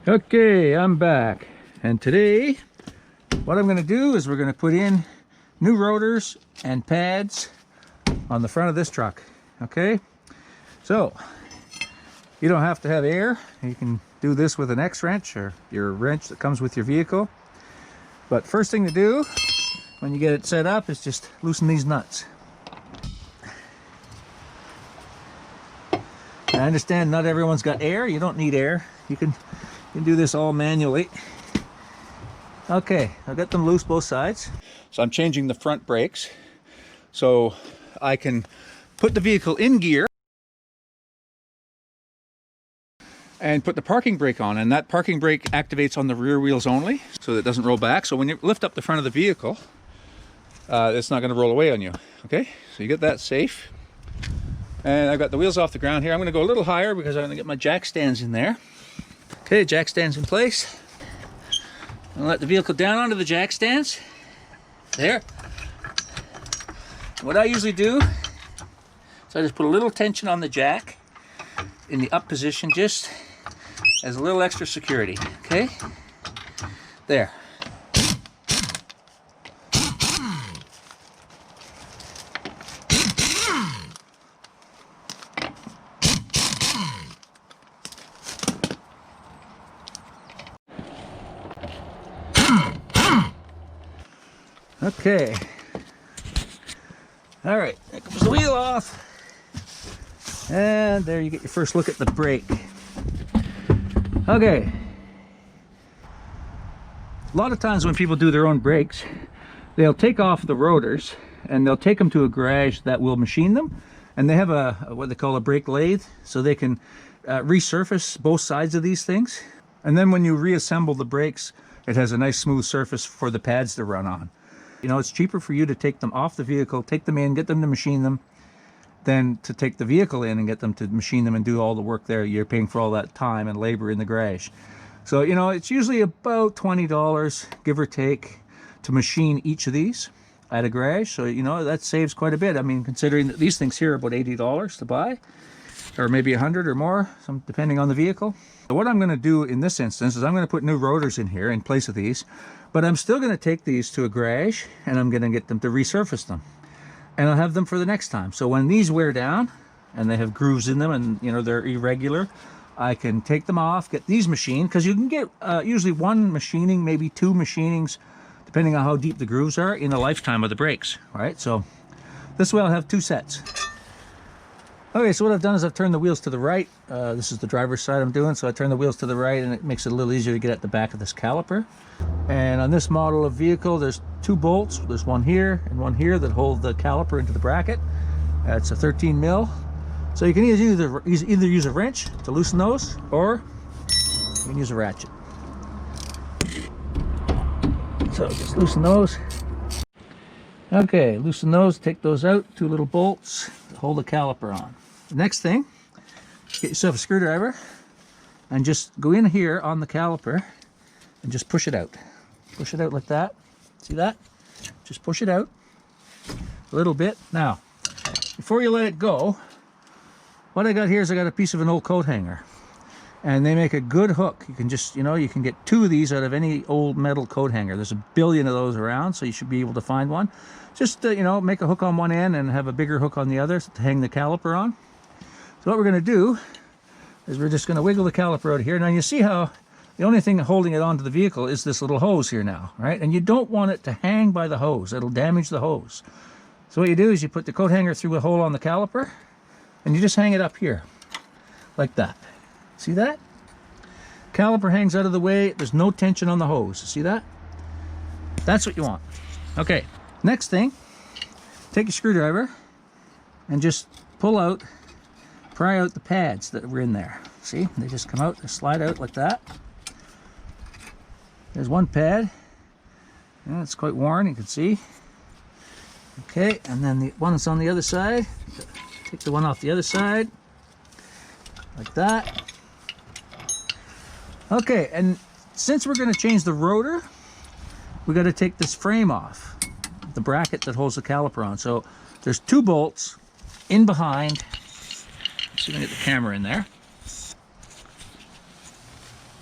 Okay, I'm back, and today what I'm going to do is we're going to put in new rotors and pads on the front of this truck. Okay, so you don't have to have air. You can do this with an X wrench or your wrench that comes with your vehicle. But first thing to do when you get it set up is just loosen these nuts. I understand not everyone's got air. You don't need air. You can do this all manually. Okay, I've got them loose both sides. So I'm changing the front brakes so I can put the vehicle in gear and put the parking brake on, and that parking brake activates on the rear wheels only so that it doesn't roll back. So when you lift up the front of the vehicle, it's not going to roll away on you. Okay, so you get that safe. And I've got the wheels off the ground here. I'm going to go a little higher because I'm going to get my jack stands in there. Okay, jack stands in place. I'm going to let the vehicle down onto the jack stands. There. What I usually do is I just put a little tension on the jack in the up position, just as a little extra security. Okay? There. Okay. All right, there comes the wheel off. And there you get your first look at the brake. Okay. A lot of times when people do their own brakes, they'll take off the rotors and they'll take them to a garage that will machine them. And they have a what they call a brake lathe, so they can resurface both sides of these things. And then when you reassemble the brakes, it has a nice smooth surface for the pads to run on. You know, it's cheaper for you to take them off the vehicle, take them in, get them to machine them, than to take the vehicle in and get them to machine them and do all the work there. You're paying for all that time and labor in the garage. So, you know, it's usually about $20, give or take, to machine each of these at a garage. So, you know, that saves quite a bit. I mean, considering that these things here are about $80 to buy, or maybe 100 or more, some depending on the vehicle. So what I'm going to do in this instance is I'm going to put new rotors in here in place of these, but I'm still going to take these to a garage and I'm going to get them to resurface them. And I'll have them for the next time. So when these wear down and they have grooves in them and, you know, they're irregular, I can take them off, get these machined, because you can get usually one machining, maybe two machinings, depending on how deep the grooves are, in a lifetime of the brakes. All right, so this way I'll have two sets. Okay, so what I've done is I've turned the wheels to the right. This is the driver's side I'm doing, so I turn the wheels to the right and it makes it a little easier to get at the back of this caliper. And on this model of vehicle, there's two bolts. There's one here and one here that hold the caliper into the bracket. It's a 13 mil. So you can either use a wrench to loosen those, or you can use a ratchet. So just loosen those. Okay, loosen those, take those out, two little bolts to hold the caliper on. The next thing, get yourself a screwdriver and just go in here on the caliper and just push it out. Push it out like that. See that? Just push it out a little bit. Now, before you let it go, what I got here is I got a piece of an old coat hanger. And they make a good hook. You can just, you know, you can get two of these out of any old metal coat hanger. There's a billion of those around, so you should be able to find one. Just, you know, make a hook on one end and have a bigger hook on the other to hang the caliper on. So what we're going to do is we're just going to wiggle the caliper out here. Now you see how the only thing holding it onto the vehicle is this little hose here now, right? And you don't want it to hang by the hose. It'll damage the hose. So what you do is you put the coat hanger through a hole on the caliper and you just hang it up here like that. See that? Caliper hangs out of the way. There's no tension on the hose. See that? That's what you want. Okay, next thing, take your screwdriver and just pull out, pry out the pads that were in there. See? They just come out, they slide out like that. There's one pad. Yeah, it's quite worn, you can see. Okay, and then the one that's on the other side. Take the one off the other side, like that. Okay, and since we're going to change the rotor, we got to take this frame off, the bracket that holds the caliper on. So there's two bolts in behind. Let's see if I can get the camera in there.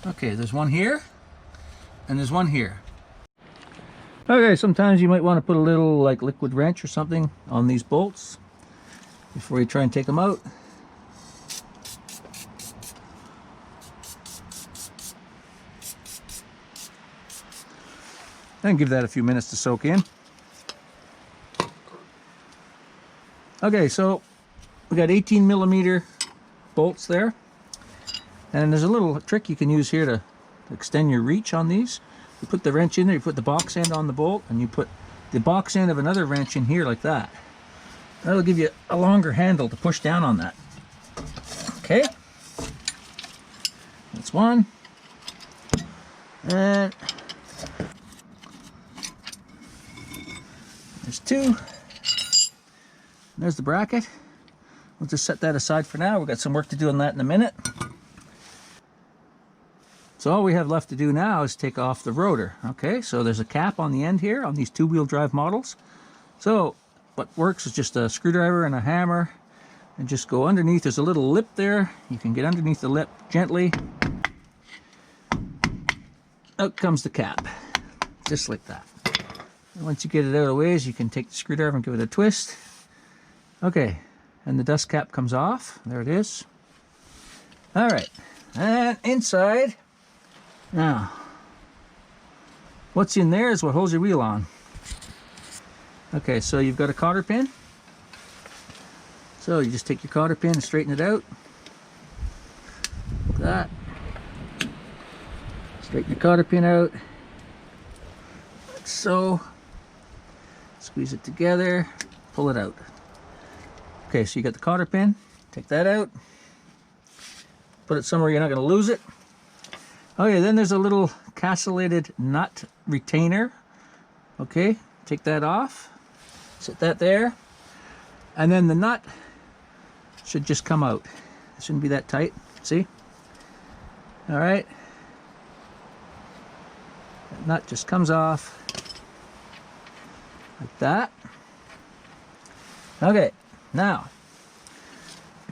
Okay, there's one here, and there's one here. Okay, sometimes you might want to put a little like liquid wrench or something on these bolts before you try and take them out. And give that a few minutes to soak in. Okay, so we got 18mm bolts there, and there's a little trick you can use here to extend your reach on these. You put the wrench in there, you put the box end on the bolt, and you put the box end of another wrench in here like that. That'll give you a longer handle to push down on that. Okay, that's one. And there's two. There's the bracket. We'll just set that aside for now. We've got some work to do on that in a minute. So all we have left to do now is take off the rotor. Okay, so there's a cap on the end here on these two-wheel drive models. So what works is just a screwdriver and a hammer, and just go underneath. There's a little lip there. You can get underneath the lip gently. Out comes the cap, just like that. And once you get it out of the ways, you can take the screwdriver and give it a twist. Okay, and the dust cap comes off. There it is. All right, and inside. Now, what's in there is what holds your wheel on. Okay, so you've got a cotter pin. So you just take your cotter pin and straighten it out. Like that. Straighten your cotter pin out. Like so. Squeeze it together. Pull it out. Okay, so you got the cotter pin. Take that out. Put it somewhere you're not going to lose it. Okay, then there's a little castellated nut retainer. Okay, take that off, set that there, and then the nut should just come out. It shouldn't be that tight, see? All right, that nut just comes off like that. Okay, now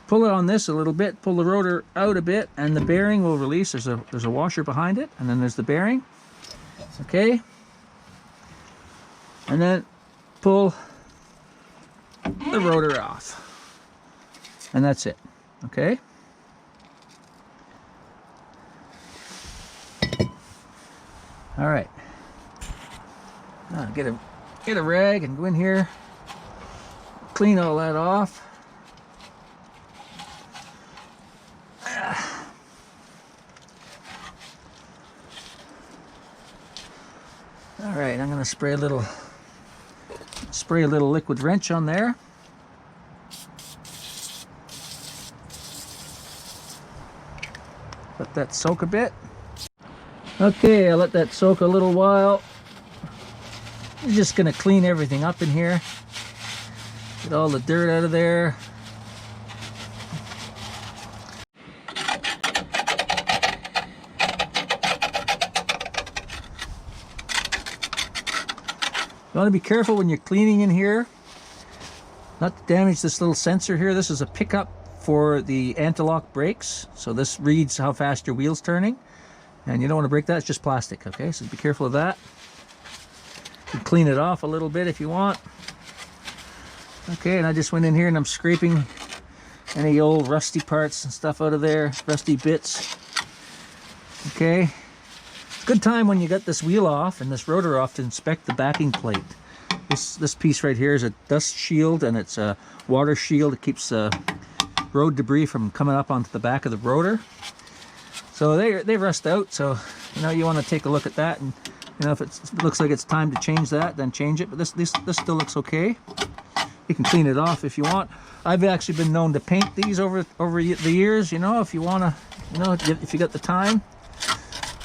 pull it on this a little bit, pull the rotor out a bit, and the bearing will release. There's a washer behind it, and then there's the bearing. Okay, and then pull the rotor off, and that's it. Okay, all right. Now get a rag and go in here, clean all that off. All right, I'm going to spray a little liquid wrench on there. Let that soak a bit. Okay, I'll let that soak a little while. I'm just going to clean everything up in here. Get all the dirt out of there. You want to be careful when you're cleaning in here, not to damage this little sensor here. This is a pickup for the anti-lock brakes, so this reads how fast your wheel's turning, and you don't want to break that. It's just plastic. Okay, so be careful of that. You can clean it off a little bit if you want. Okay, and I just went in here and I'm scraping any old rusty parts and stuff out of there, rusty bits. Okay. Good time when you got this wheel off and this rotor off to inspect the backing plate. This piece right here is a dust shield, and it's a water shield. It keeps road debris from coming up onto the back of the rotor. So they rust out, so you want to take a look at that, and if it looks like it's time to change that, then change it. But this still looks okay. You can clean it off if you want. I've actually been known to paint these over the years. If you want to, if you got the time,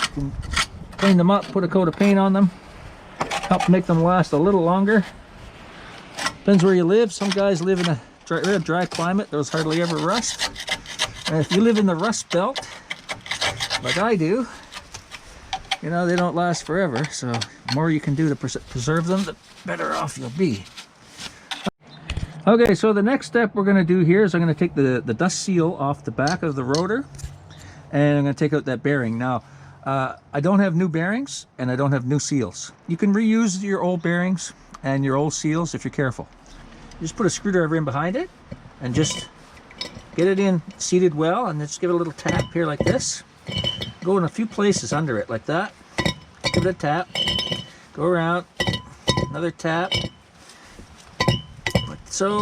you can clean them up, put a coat of paint on them, help make them last a little longer. Depends where you live. Some guys live in a dry climate. There's hardly ever rust. And if you live in the rust belt, like I do, they don't last forever. So the more you can do to preserve them, the better off you'll be. Okay, so the next step we're going to do here is I'm going to take the dust seal off the back of the rotor, and I'm going to take out that bearing. Now, I don't have new bearings and I don't have new seals. You can reuse your old bearings and your old seals if you're careful. You just put a screwdriver in behind it and just get it in seated well, and then just give it a little tap here like this. Go in a few places under it like that. Give it a tap. Go around. Another tap. Like so.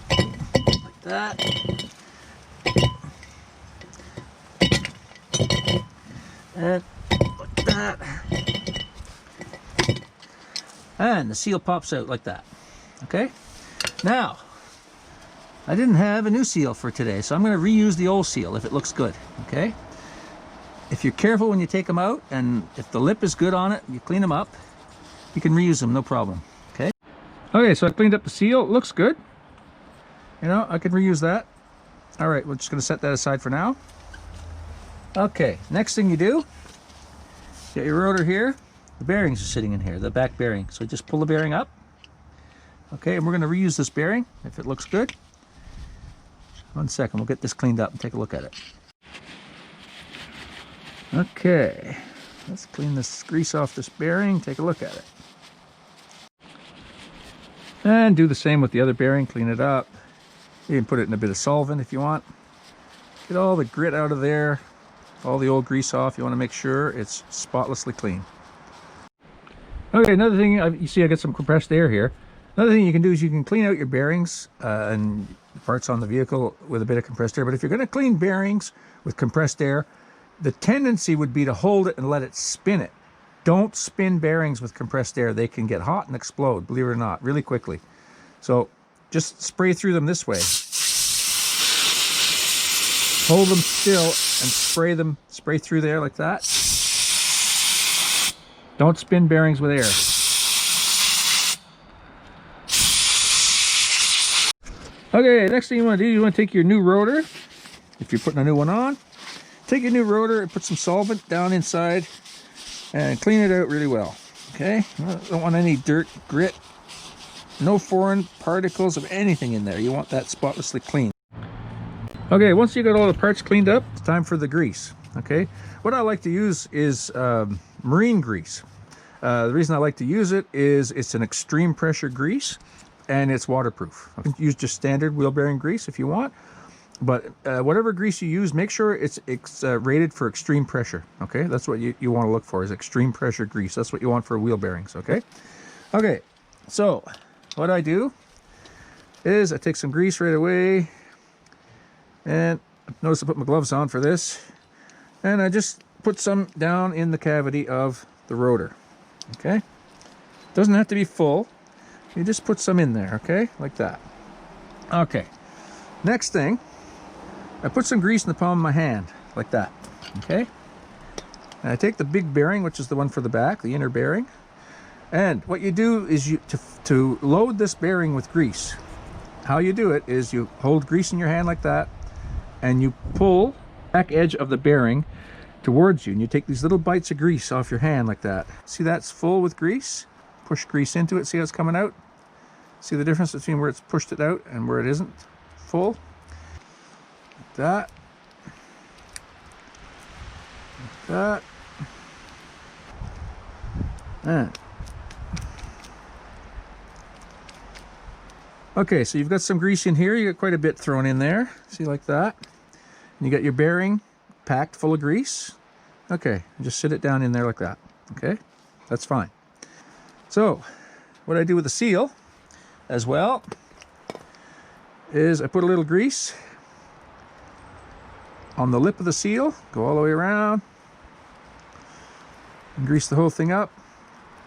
Like that. And like that. And the seal pops out like that. Okay? Now, I didn't have a new seal for today, so I'm going to reuse the old seal if it looks good. Okay? If you're careful when you take them out, and if the lip is good on it, you clean them up, you can reuse them, no problem. Okay? Okay, so I cleaned up the seal. It looks good. You know, I can reuse that. All right, we're just going to set that aside for now. Okay, next thing you do, get your rotor here. The bearings are sitting in here, the back bearing. So just pull the bearing up. Okay, and we're going to reuse this bearing if it looks good. 1 second, we'll get this cleaned up and take a look at it. Okay, let's clean this grease off this bearing, take a look at it. And do the same with the other bearing, clean it up. You can put it in a bit of solvent if you want. Get all the grit out of there, all the old grease off. You want to make sure it's spotlessly clean. Okay, another thing, you see I got some compressed air here. Another thing you can do is you can clean out your bearings and parts on the vehicle with a bit of compressed air. But if you're going to clean bearings with compressed air, the tendency would be to hold it and let it spin it. Don't spin bearings with compressed air. They can get hot and explode, believe it or not, really quickly. So just spray through them this way. Hold them still and spray through there like that. Don't spin bearings with air. Okay, next thing you want to do, you want to take your new rotor, if you're putting a new one on. Take your new rotor and put some solvent down inside and clean it out really well. Okay, don't want any dirt, grit, no foreign particles of anything in there. You want that spotlessly clean. Okay, once you got all the parts cleaned up, it's time for the grease. Okay, what I like to use is marine grease. The reason I like to use it is it's an extreme pressure grease and it's waterproof. You can use just standard wheel bearing grease if you want, but whatever grease you use, make sure it's rated for extreme pressure. Okay, that's what you want to look for, is extreme pressure grease. That's what you want for wheel bearings. Okay, okay, so what I do is I take some grease right away, and notice I put my gloves on for this, and I just put some down in the cavity of the rotor. Okay, doesn't have to be full. You just put some in there, okay, like that. Okay, next thing, I put some grease in the palm of my hand, like that. Okay, and I take the big bearing, which is the one for the back, the inner bearing, and what you do is to load this bearing with grease. How you do it is you hold grease in your hand like that, and you pull back edge of the bearing towards you, and you take these little bites of grease off your hand like that. See, that's full with grease. Push grease into it, see how it's coming out? See the difference between where it's pushed it out and where it isn't full? Like that. Like that. And okay, so you've got some grease in here. You got quite a bit thrown in there. See, like that. And you got your bearing packed full of grease. Okay, just sit it down in there like that. Okay, that's fine. So what I do with the seal as well is I put a little grease on the lip of the seal, go all the way around, and grease the whole thing up.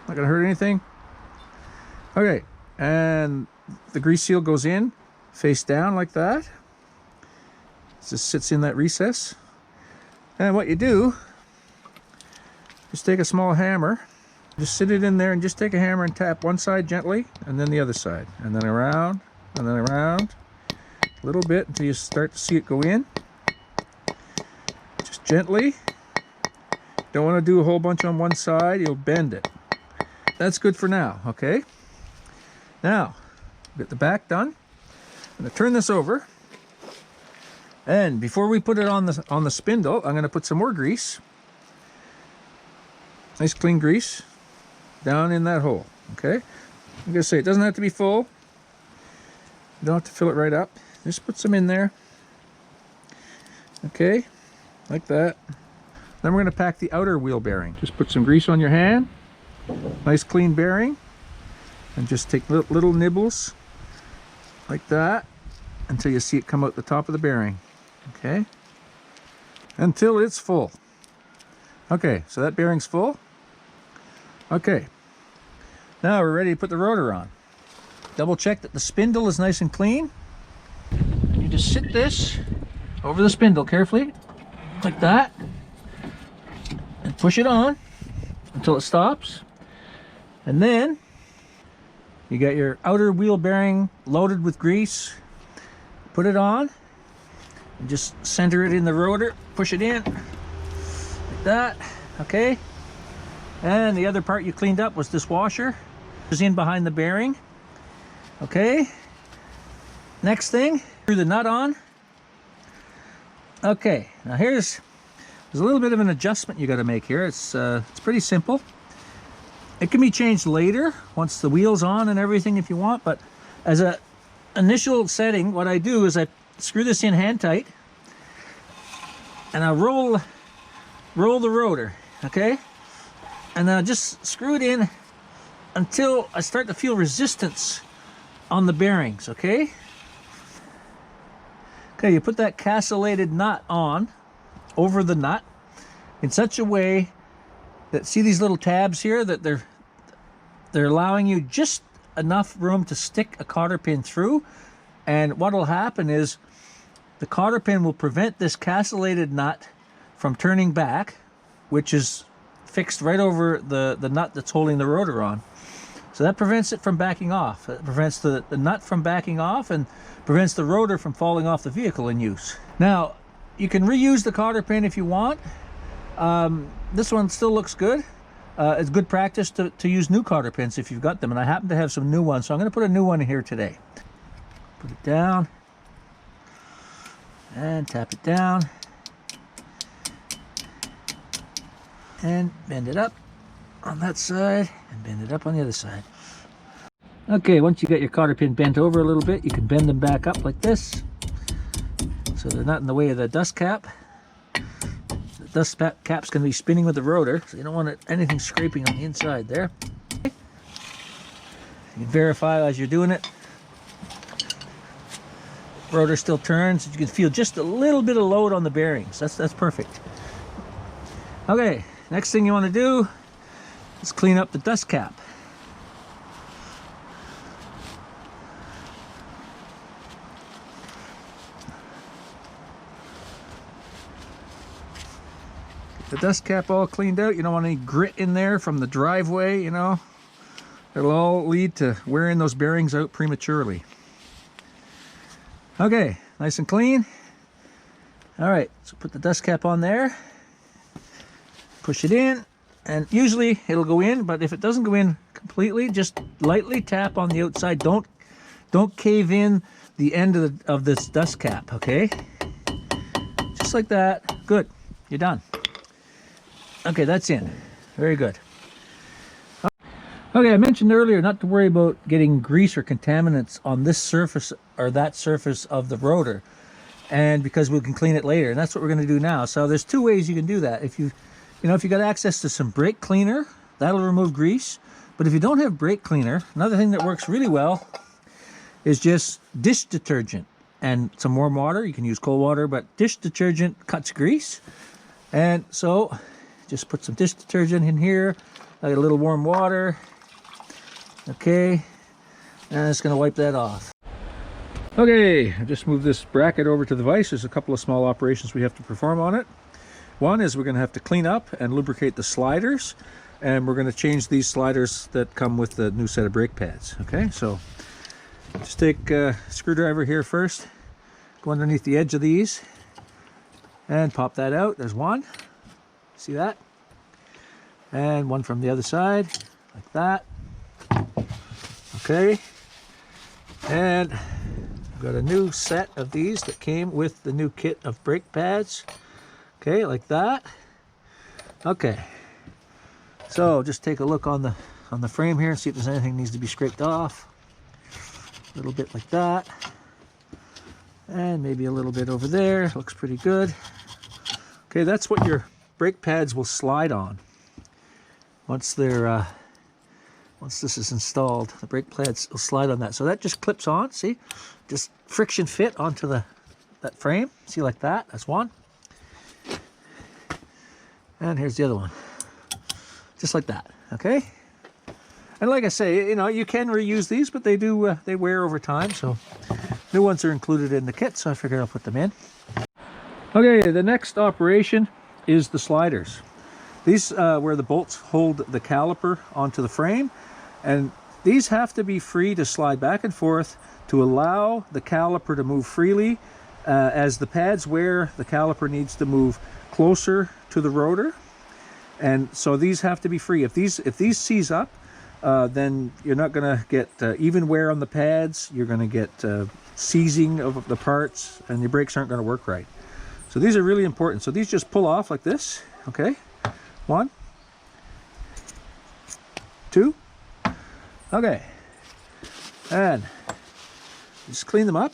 Not gonna hurt anything. Okay, and the grease seal goes in face down like that. It just sits in that recess. And what you do, just take a small hammer, just sit it in there and just take a hammer and tap one side gently and then the other side, and then around and then around a little bit until you start to see it go in. Just gently. Don't want to do a whole bunch on one side, you'll bend it. That's good for now. Okay, now get the back done. I'm going to turn this over, and before we put it on the spindle, I'm going to put some more grease nice clean grease down in that hole. Okay, I'm gonna say it doesn't have to be full. You don't have to fill it right up. Just put some in there. Okay, like that. Then we're going to pack the outer wheel bearing. Just put some grease on your hand. Nice clean bearing. And just take little nibbles like that until you see it come out the top of the bearing. Okay, until it's full. Okay, so that bearing's full. Okay, now we're ready to put the rotor on. Double check that the spindle is nice and clean. And you just sit this over the spindle carefully, like that, and push it on until it stops. And then you got your outer wheel bearing loaded with grease. Put it on and just center it in the rotor, push it in like that. Okay, and the other part you cleaned up was this washer. It's in behind the bearing. Okay, next thing, screw the nut on. Okay, now there's a little bit of an adjustment you got to make here. It's pretty simple. It can be changed later once the wheel's on and everything if you want, but as a initial setting, what I do is I screw this in hand tight and I roll the rotor, okay? And then I just screw it in until I start to feel resistance on the bearings, okay? Okay, you put that castellated nut on over the nut in such a way that, see these little tabs here, that they're allowing you just enough room to stick a cotter pin through. And what will happen is the cotter pin will prevent this castellated nut from turning back, which is fixed right over the nut that's holding the rotor on. So that prevents it from backing off. It prevents the nut from backing off and prevents the rotor from falling off the vehicle in use. Now, you can reuse the cotter pin if you want. This one still looks good. It's good practice to use new cotter pins if you've got them, and I happen to have some new ones, so I'm going to put a new one in here today. Put it down and tap it down and bend it up on that side and bend it up on the other side. Okay, once you got your cotter pin bent over a little bit, you can bend them back up like this so they're not in the way of the dust cap. The dust cap's going to be spinning with the rotor, so you don't want anything scraping on the inside there. You can verify as you're doing it. Rotor still turns. You can feel just a little bit of load on the bearings. That's perfect. Okay, next thing you want to do is clean up the dust cap. Get the dust cap all cleaned out. You don't want any grit in there from the driveway, you know. It'll all lead to wearing those bearings out prematurely. Okay, nice and clean. All right, so put the dust cap on there. Push it in, and usually it'll go in, but if it doesn't go in completely, just lightly tap on the outside. Don't cave in the end of this dust cap, okay? Just like that. Good, you're done. Okay, that's in. Very good. Okay, I mentioned earlier not to worry about getting grease or contaminants on this surface or that surface of the rotor, and because we can clean it later, and that's what we're going to do now. So there's two ways you can do that. If you got access to some brake cleaner, that'll remove grease. But if you don't have brake cleaner, another thing that works really well is just dish detergent and some warm water. You can use cold water, but dish detergent cuts grease. And so just put some dish detergent in here, like a little warm water. Okay, and it's going to wipe that off. Okay, I just moved this bracket over to the vise. There's a couple of small operations we have to perform on it. One is we're going to have to clean up and lubricate the sliders, and we're going to change these sliders that come with the new set of brake pads. Okay, so just take a screwdriver here first, go underneath the edge of these, and pop that out. There's one. See that? And one from the other side, like that. Okay, and I've got a new set of these that came with the new kit of brake pads. Okay, like that. Okay, So just take a look on the frame here and see if there's anything that needs to be scraped off. A little bit like that. And maybe a little bit over there. Looks pretty good. Okay, that's what your brake pads will slide on. Once they're once this is installed, the brake pads will slide on that. So that just clips on, see? Just friction fit onto that frame. See, like that? That's one. And here's the other one. Just like that, okay? And like I say, you know, you can reuse these, but they do they wear over time, so new ones are included in the kit, so I figured I'll put them in. Okay, the next operation is the sliders. These where the bolts hold the caliper onto the frame, and these have to be free to slide back and forth to allow the caliper to move freely. As the pads wear, the caliper needs to move closer to the rotor, and so these have to be free. If these seize up, then you're not going to get even wear on the pads. You're going to get seizing of the parts, and your brakes aren't going to work right. So these are really important. So these just pull off like this, okay? 1, 2, okay. And just clean them up.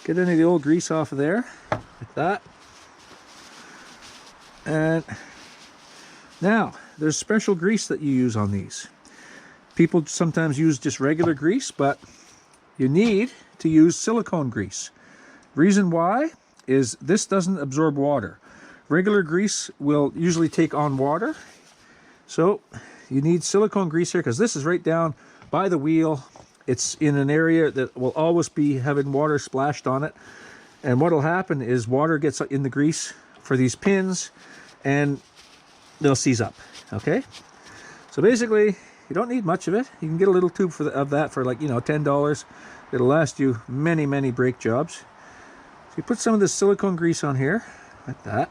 Get any of the old grease off of there, like that. And now, there's special grease that you use on these. People sometimes use just regular grease, but you need to use silicone grease. Reason why is this doesn't absorb water. Regular grease will usually take on water. So you need silicone grease here, because this is right down by the wheel. It's in an area that will always be having water splashed on it. And what will happen is water gets in the grease for these pins, and they'll seize up, okay? So basically, you don't need much of it. You can get a little tube of that for, like, you know, $10. It'll last you many, many brake jobs. So you put some of this silicone grease on here, like that.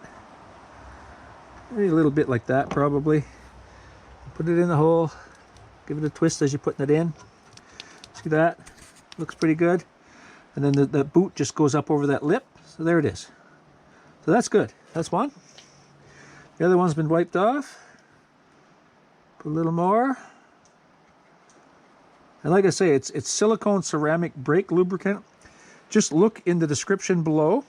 Maybe a little bit like that, probably. Put it in the hole. Give it a twist as you're putting it in. See that? Looks pretty good. And then the boot just goes up over that lip. So there it is. So that's good. That's one. The other one's been wiped off. Put a little more. And like I say, it's silicone ceramic brake lubricant. Just look in the description below,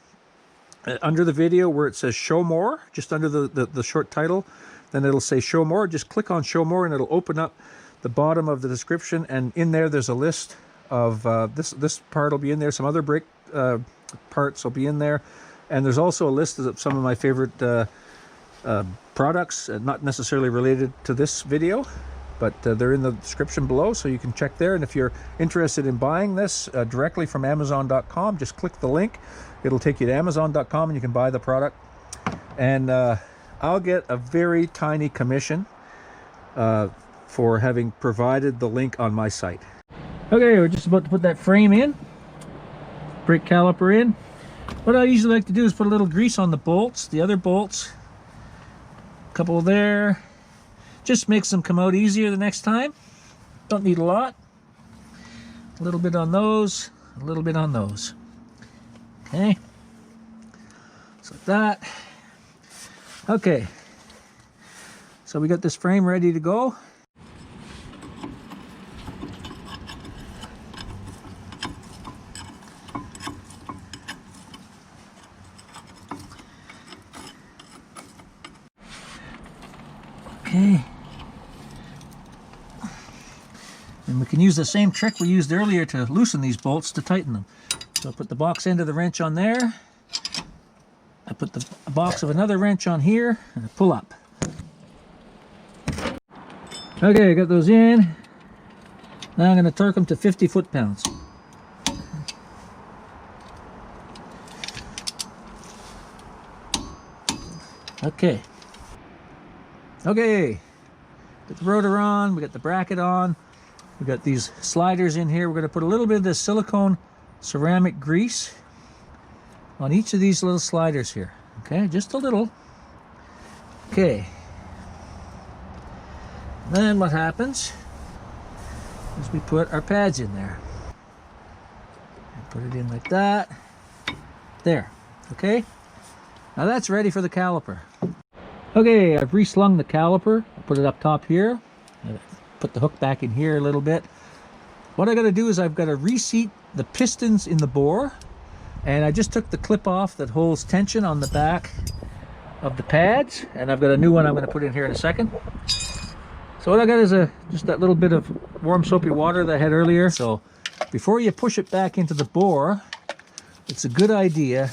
under the video where it says show more, just under the short title, then it'll say show more. Just click on show more and it'll open up the bottom of the description, and in there there's a list of this part will be in there, some other brake parts will be in there, and there's also a list of some of my favorite products, not necessarily related to this video, but they're in the description below, so you can check there. And if you're interested in buying this directly from Amazon.com, just click the link. It'll take you to Amazon.com and you can buy the product. And I'll get a very tiny commission for having provided the link on my site. Okay, we're just about to put that frame in, brake caliper in. What I usually like to do is put a little grease on the bolts, the other bolts, a couple there. Just makes them come out easier the next time. Don't need a lot. A little bit on those, a little bit on those. Okay, just like that. Okay, so we got this frame ready to go. Okay. And we can use the same trick we used earlier to loosen these bolts to tighten them. So I put the box end of the wrench on there. I put the box of another wrench on here and I pull up. Okay, I got those in. Now I'm going to torque them to 50 foot-pounds. Okay. Okay. Got the rotor on, we got the bracket on. We got these sliders in here. We're going to put a little bit of this silicone ceramic grease on each of these little sliders here. Okay, just a little. Okay. Then what happens is we put our pads in there. Put it in like that. There. Okay. Now that's ready for the caliper. Okay, I've reslung the caliper. I put it up top here. I put the hook back in here a little bit. What I got to do is I've got to reseat the pistons in the bore, and I just took the clip off that holds tension on the back of the pads, and I've got a new one I'm going to put in here in a second. So what I got is just that little bit of warm soapy water that I had earlier. So before you push it back into the bore, it's a good idea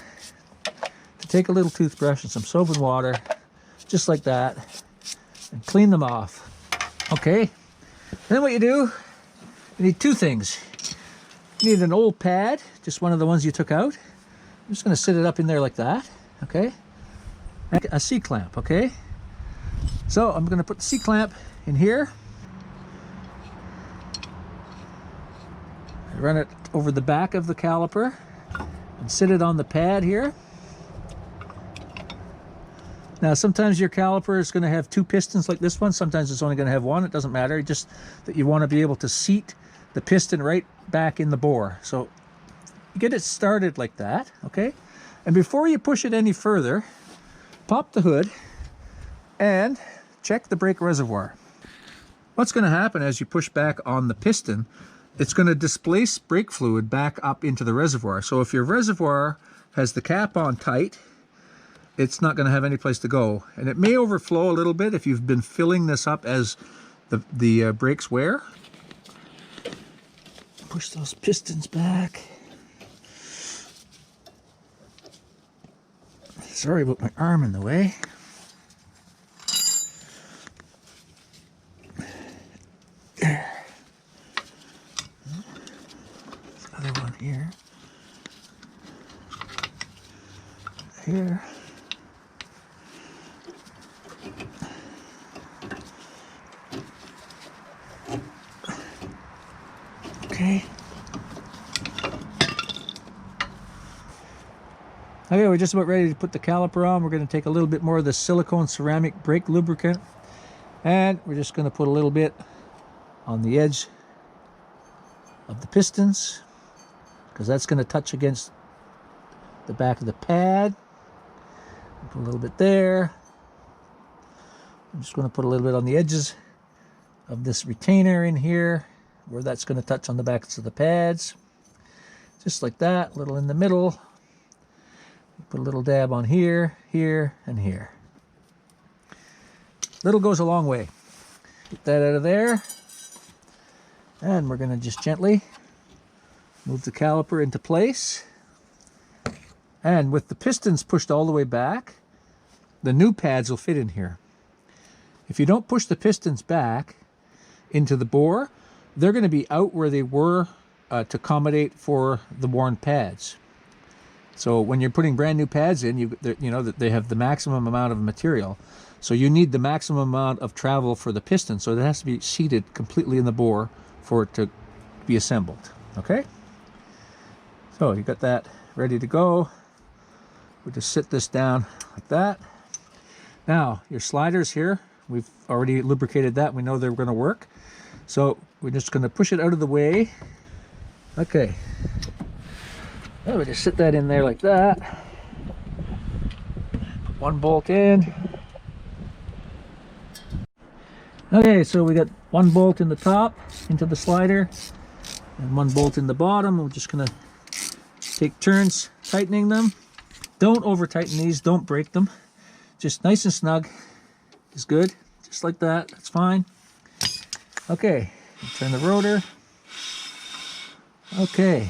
to take a little toothbrush and some soap and water, just like that, and clean them off. Okay, then what you do, you need two things. You need an old pad, just one of the ones you took out. I'm just going to sit it up in there like that, okay? And a C-clamp, okay? So I'm going to put the C-clamp in here. I run it over the back of the caliper and sit it on the pad here. Now sometimes your caliper is going to have two pistons like this one, sometimes it's only going to have one, it doesn't matter, just that you want to be able to seat the piston right back in the bore. So get it started like that, okay? And before you push it any further, pop the hood and check the brake reservoir. What's going to happen as you push back on the piston, it's going to displace brake fluid back up into the reservoir. So if your reservoir has the cap on tight, it's not going to have any place to go, and it may overflow a little bit if you've been filling this up as the brakes wear. Push those pistons back. Sorry about my arm in the way. There. There's another one here. Here. Okay. Okay, we're just about ready to put the caliper on. We're going to take a little bit more of the silicone ceramic brake lubricant, and we're just going to put a little bit on the edge of the pistons, because that's going to touch against the back of the pad. Put a little bit there. I'm just going to put a little bit on the edges of this retainer in here, where that's going to touch on the backs of the pads. Just like that, a little in the middle. Put a little dab on here, here, and here. Little goes a long way. Get that out of there. And we're going to just gently move the caliper into place. And with the pistons pushed all the way back, the new pads will fit in here. If you don't push the pistons back into the bore, they're going to be out where they were to accommodate for the worn pads. So when you're putting brand new pads in, you know that they have the maximum amount of material. So you need the maximum amount of travel for the piston. So it has to be seated completely in the bore for it to be assembled. Okay? So you got that ready to go. We'll just sit this down like that. Now, your sliders here, we've already lubricated that. We know they're going to work. So we're just going to push it out of the way. Okay. Well, we just sit that in there like that. Put one bolt in. Okay, so we got one bolt in the top into the slider and one bolt in the bottom. We're just going to take turns tightening them. Don't over tighten these, don't break them. Just nice and snug is good. Just like that, that's fine. Okay, turn the rotor. Okay,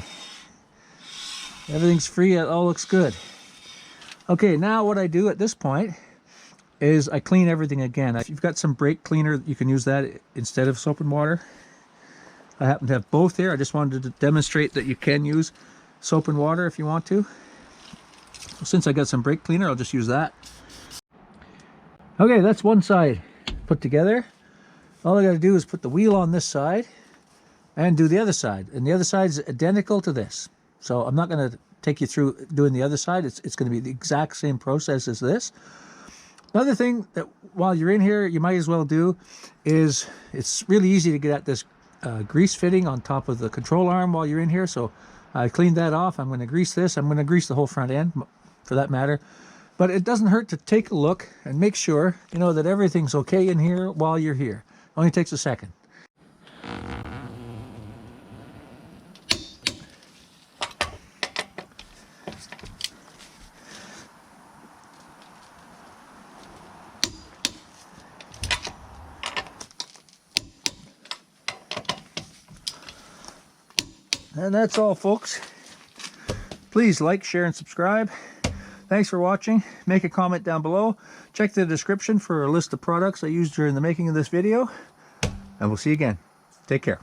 everything's free, it all looks good. Okay, now what I do at this point is I clean everything again. If you've got some brake cleaner, you can use that instead of soap and water. I happen to have both here. I just wanted to demonstrate that you can use soap and water if you want to. So since I got some brake cleaner, I'll just use that. Okay, that's one side put together. All I got to do is put the wheel on this side and do the other side. And the other side is identical to this. So I'm not going to take you through doing the other side. It's going to be the exact same process as this. Another thing that while you're in here, you might as well do is it's really easy to get at this grease fitting on top of the control arm while you're in here. So I cleaned that off. I'm going to grease this. I'm going to grease the whole front end for that matter. But it doesn't hurt to take a look and make sure, you know, that everything's okay in here while you're here. Only takes a second. And that's all, folks. Please like, share, and subscribe. Thanks for watching. Make a comment down below. Check the description for a list of products I used during the making of this video. And we'll see you again. Take care.